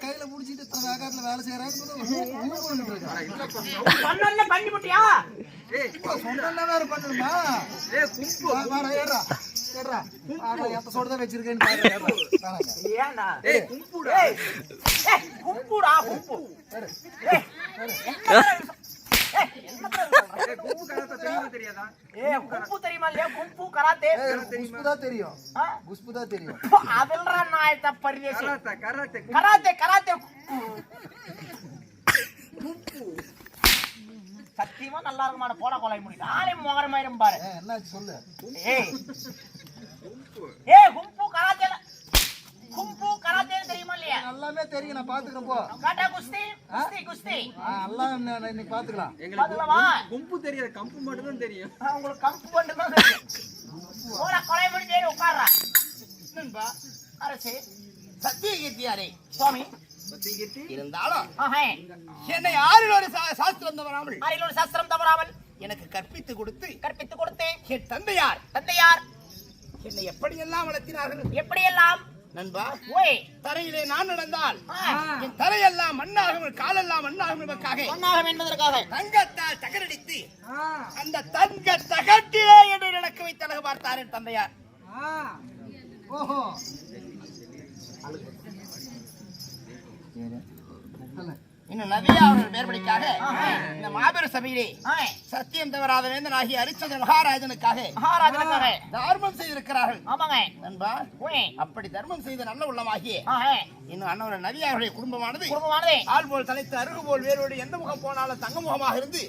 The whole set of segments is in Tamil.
கையில முடிச்சிட்டு வேலை செய்யறாங்க வேற பண்ணணுமா? எத்தோட வச்சிருக்கேன்னு தெரியுமா இல்லையா? கும்பு கராத்தே தெரியும். குஷ்புதா தெரியும். அதெல்லாம் நான் பரிதேசி கராத்தே கராத்தே சத்தியமா நல்லா இருக்குமான போட கொலை முடி நாளே மோகரமாயிரும் பாரு. என்னாச்சு சொல்லு. கும்பு கராத்தே தெரியுமா இல்லையா? எல்லாமே தெரியும், நான் பாத்துக்கிறேன். போ காட்டா குஸ்தி குஸ்தி குஸ்தி எல்லாம் இன்னைக்கு பாத்துக்கலாம். கும்பு தெரியாது, கம்பு மட்டும் தான் தெரியும். உங்களுக்கு கம்பு மட்டும் தான் தெரியும். போட கொலை முடி தேடி உட்கார்றா நண்பா. அரசே சத்தியகீர்த்தியாரே சுவாமி இருந்தாலும் என்னை ஆறிலோடு சாஸ்திரம் தவறாமல் எனக்கு கற்பித்து கொடுத்து என் தந்தையார் என்னை எப்படியெல்லாம் வளர்த்தினார்கள். எப்படியெல்லாம் நண்பா? தரையிலே நான் நடந்தால் என் தரையெல்லாம் மண்ணாகும், காலெல்லாம் மண்ணாகும் என்பதற்காக தங்கத்தால் தகரடித்து அந்த தங்க தகட்டிலே என்று நடக்க வைத்து அழகு பார்த்தார் என் தந்தையார். இன்னும் நதியா அவர்கள் மேற்படிக்காக இந்த மாபெரும் சபையிலே சத்தியம் தவறாத வேந்தனாகிய ஹரிச்சந்திர மகாராஜனுக்காக தர்மம் செய்திருக்கிறார்கள். ஆமாங்க நண்பா, அப்படி தர்மம் செய்த நல்ல உள்ளமாகிய இன்னும் அண்ணன் நதியா அவருடைய குடும்பமானது ஆள் போல் தலைத்து அருகு போல் வேரோடு எந்த முகம் போனாலும் தங்க முகமாக இருந்து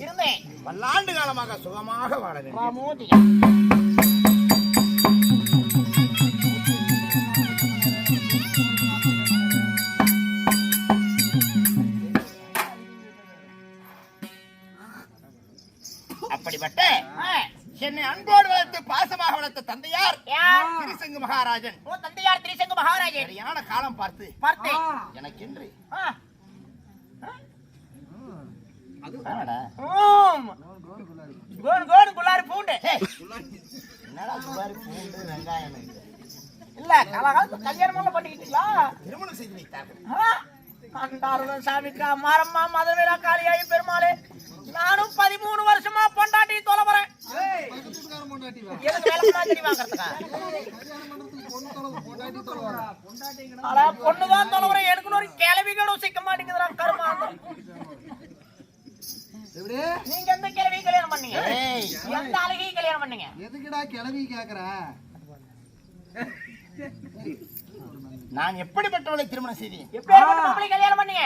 பல்லாண்டு காலமாக சுகமாக வாழ வேண்டும். அப்படிப்பட்ட என்னை அன்போடு வளர்த்து பாசமாக வளர்த்த தந்தையார் திரிசங்கு மகாராஜன். தந்தையார் திரிசங்கு மகாராஜன் சரியான காலம் பார்த்து எனக்கென்று வெங்காயம் இல்ல கல்யாணம் பண்ணிக்கிட்டீங்களா? திருமணம் செய்து வைத்தார்கள். சாமிக்கா மாரம்மா மதவீரா காளியாயி பெருமாளே, நானும் 13 வருஷமா பொண்டாட்டி தொலைறேன். பொண்ணுதான் தொலைறேன், எனக்கு ஒரு கிளவிகளும் சிக்க மாட்டேங்குதுடா கருமா. நீங்க எந்த கிளவி கல்யாணம் பண்ணீங்க? எந்த அழகி கல்யாணம் பண்ணீங்க? எதுக்குடா கிளவி கேக்குற? நான் எப்படிப்பட்டவளை திருமணம் செய்தேன்? எப்படி கல்யாணம் பண்ணீங்க?